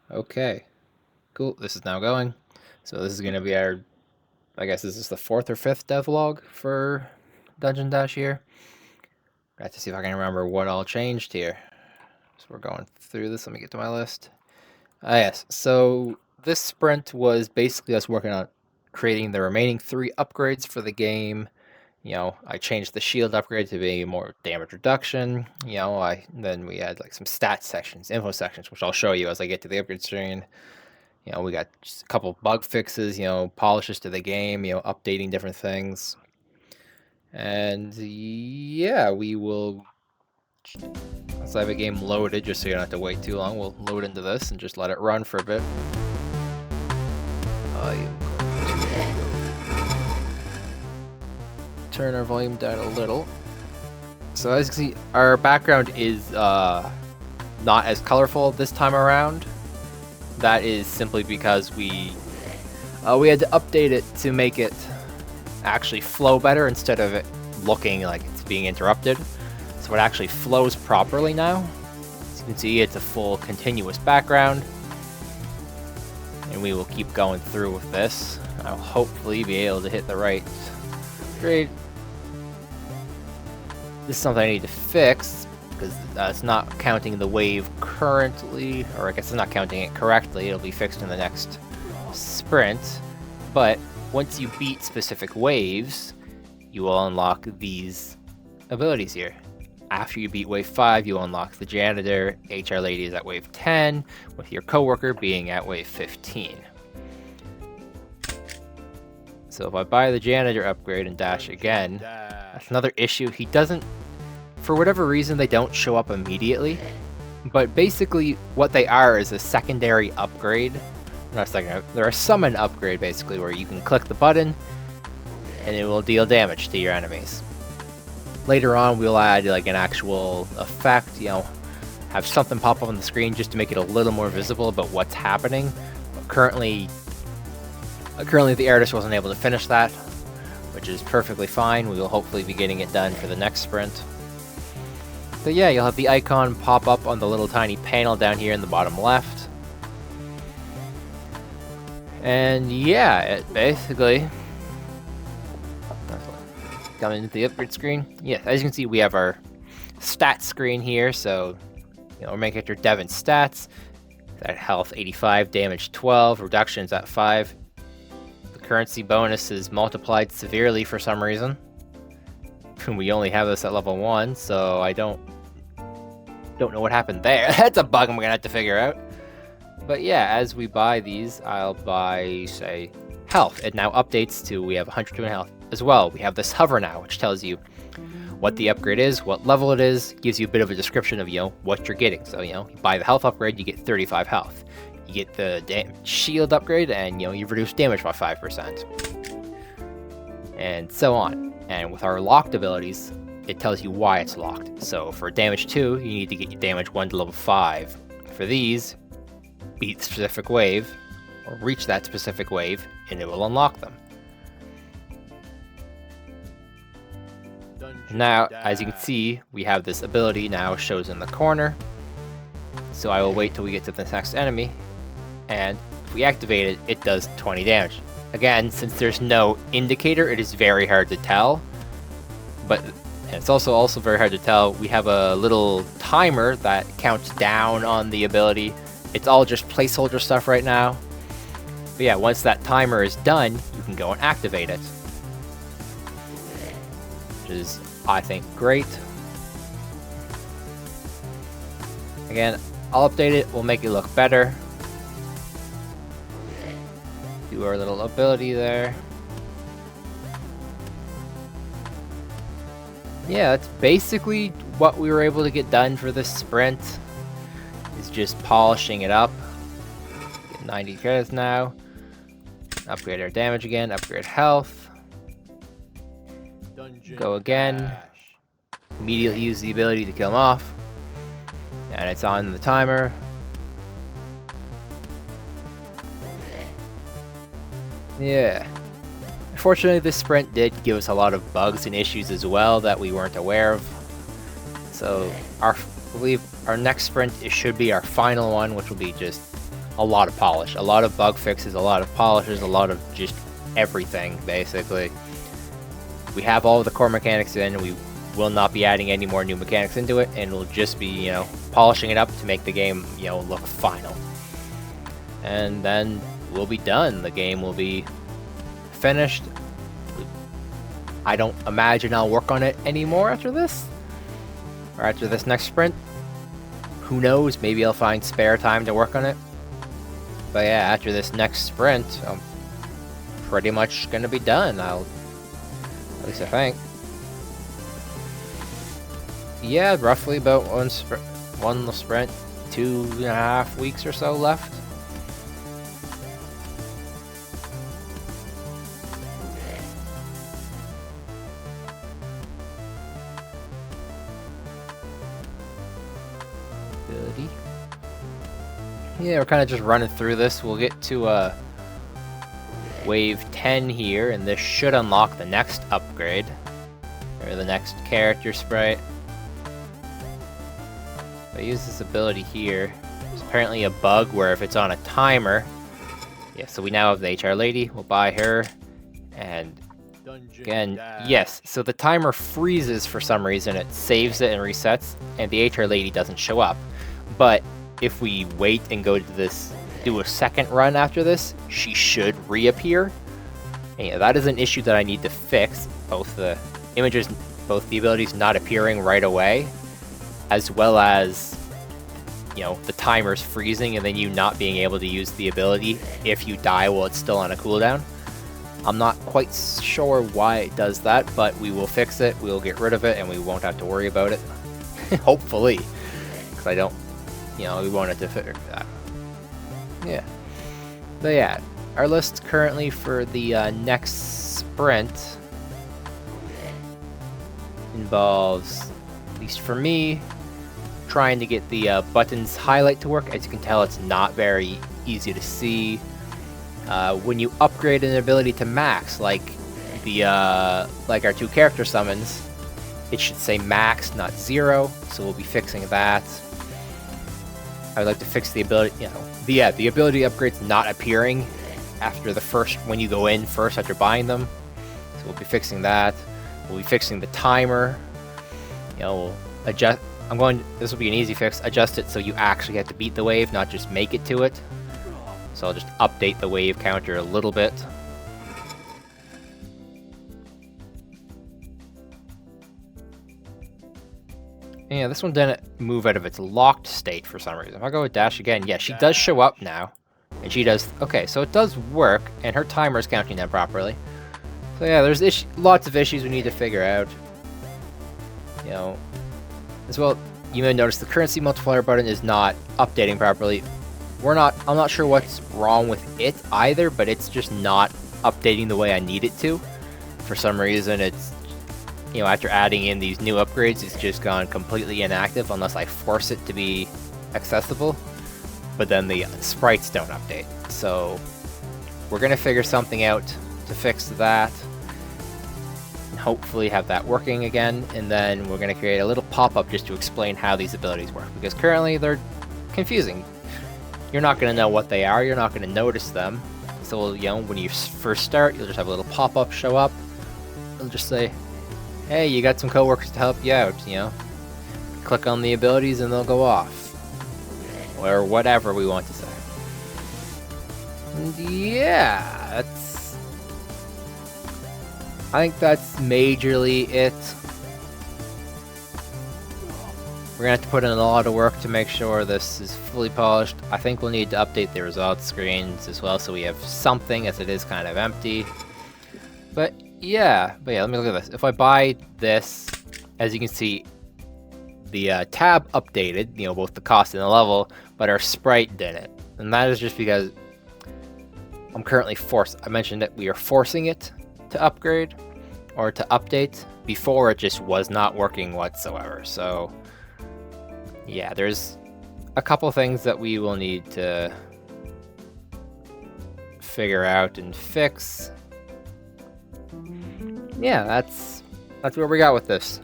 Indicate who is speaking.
Speaker 1: Okay, cool. This is now going. So this is going to be our, I guess this is the 4th or 5th devlog for Dungeon Dash here. I have to see if I can remember what all changed here. So we're going through this. Let me get to my list. Yes, so this sprint was basically us working on creating the remaining 3 upgrades for the game. I changed the shield upgrade to be more damage reduction. Then we had like some stat sections, info sections, which I'll show you as I get to the upgrade screen. We got just a couple bug fixes, polishes to the game, updating different things. And yeah, we will, once I have a game loaded, just so you don't have to wait too long, we'll load into this and just let it run for a bit. I am going to turn our volume down a little. So as you can see, our background is not as colorful this time around. That is simply because we had to update it to make it actually flow better instead of it looking like it's being interrupted. So it actually flows properly now. As you can see, it's a full continuous background. And we will keep going through with this. I'll hopefully be able to hit the right grade. This is something I need to fix, because it's not counting the wave currently, or I guess it's not counting it correctly. It'll be fixed in the next sprint. But once you beat specific waves, you will unlock these abilities here. After you beat wave 5, you unlock the janitor. HR lady is at wave 10, with your coworker being at wave 15. So if I buy the janitor upgrade and dash again, that's another issue. He doesn't, for whatever reason, they don't show up immediately. But basically, what they are is a secondary upgrade. Not secondary, they're a summon upgrade, basically, where you can click the button and it will deal damage to your enemies. Later on, we'll add like an actual effect, have something pop up on the screen just to make it a little more visible about what's happening. But currently the artist wasn't able to finish that, which is perfectly fine. We will hopefully be getting it done for the next sprint. So yeah, you'll have the icon pop up on the little tiny panel down here in the bottom left. And yeah, it basically coming into the upgrade screen. Yeah, as you can see, we have our stats screen here. So, we're making it your Devon stats. That health 85, damage 12, reductions at 5. The currency bonus is multiplied severely for some reason. We only have this at level 1, so I don't know what happened there. That's a bug I'm gonna have to figure out. But yeah, as we buy these, I'll buy, say, health. It now updates to, we have 102 in health as well. We have this hover now, which tells you what the upgrade is, what level it is, gives you a bit of a description of, what you're getting. So, you buy the health upgrade, you get 35 health. You get the shield upgrade, and, you reduce damage by 5%. And so on. And with our locked abilities, it tells you why it's locked. So for damage 2, you need to get your damage 1 to level 5. For these, beat the specific wave, or reach that specific wave, and it will unlock them. Now, as you can see, we have this ability now shows in the corner. So I will wait till we get to the next enemy, and if we activate it, it does 20 damage. Again, since there's no indicator, it is very hard to tell. But it's also very hard to tell. We have a little timer that counts down on the ability. It's all just placeholder stuff right now. But yeah, once that timer is done, you can go and activate it. Which is, I think, great. Again, I'll update it, we'll make it look better. Do our little ability there. Yeah, that's basically what we were able to get done for this sprint. Is just polishing it up. Get 90 credits now. Upgrade our damage again, upgrade health. Go again. Immediately use the ability to kill them off. And it's on the timer. Yeah. Unfortunately, this sprint did give us a lot of bugs and issues as well that we weren't aware of. So, I believe our next sprint should be our final one, which will be just a lot of polish, a lot of bug fixes, a lot of polishes, a lot of just everything, basically. We have all of the core mechanics in, we will not be adding any more new mechanics into it, and we'll just be, you know, polishing it up to make the game, you know, look final. And then we'll be done. The game will be finished. I don't imagine I'll work on it anymore after this, or after this next sprint. Who knows, maybe I'll find spare time to work on it. But yeah, after this next sprint, I'm pretty much gonna be done. At least I think. Yeah, roughly about one sprint, 2.5 weeks or so left. Goody. Yeah, we're kind of just running through this. We'll get to wave 10 here, and this should unlock the next upgrade, or the next character sprite. If I use this ability here, there's apparently a bug where if it's on a timer, yeah, so we now have the HR lady, we'll buy her, and again, yes, so the timer freezes for some reason, it saves it and resets, and the HR lady doesn't show up. But if we wait and go to this, do a second run after this, she should reappear. And yeah, that is an issue that I need to fix, both the images, both the abilities not appearing right away, as well as, you know, the timers freezing and then you not being able to use the ability if you die while it's still on a cooldown. I'm not quite sure why it does that, but we will fix it, we'll get rid of it, and we won't have to worry about it. Hopefully. Because I don't, you know, we won't have to figure that. Yeah. But yeah, our list currently for the next sprint involves, at least for me, trying to get the buttons highlight to work. As you can tell, it's not very easy to see. When you upgrade an ability to max, like our 2 character summons, it should say max, not 0. So we'll be fixing that. I would like to fix the ability, you know, the ability upgrades not appearing after the first, when you go in first after buying them. So we'll be fixing that. We'll be fixing the timer. You know, we'll adjust. This will be an easy fix. Adjust it so you actually have to beat the wave, not just make it to it. So I'll just update the wave counter a little bit. Yeah, this one didn't move out of its locked state for some reason. If I go with dash again, yeah, she does show up now. And she does, okay, so it does work, and her timer's counting them properly. So yeah, there's lots of issues we need to figure out. You know, as well, you may notice the currency multiplier button is not updating properly. I'm not sure what's wrong with it either, but it's just not updating the way I need it to. For some reason, it's, you know, after adding in these new upgrades, it's just gone completely inactive unless I force it to be accessible. But then the sprites don't update. So we're gonna figure something out to fix that. And hopefully have that working again. And then we're gonna create a little pop-up just to explain how these abilities work. Because currently they're confusing. You're not gonna know what they are, you're not gonna notice them. So, you know, when you first start, you'll just have a little pop-up show up. It'll just say, hey, you got some coworkers to help you out, you know. Click on the abilities and they'll go off. Or whatever we want to say. And yeah, I think that's majorly it. We're gonna have to put in a lot of work to make sure this is fully polished. I think we'll need to update the results screens as well so we have something, as it is kind of empty. But yeah, let me look at this. If I buy this, as you can see, the tab updated, you know, both the cost and the level, but our sprite didn't. And that is just because I'm currently I mentioned that we are forcing it to upgrade or to update. Before, it just was not working whatsoever. So yeah, there's a couple things that we will need to figure out and fix. Yeah, that's where we got with this.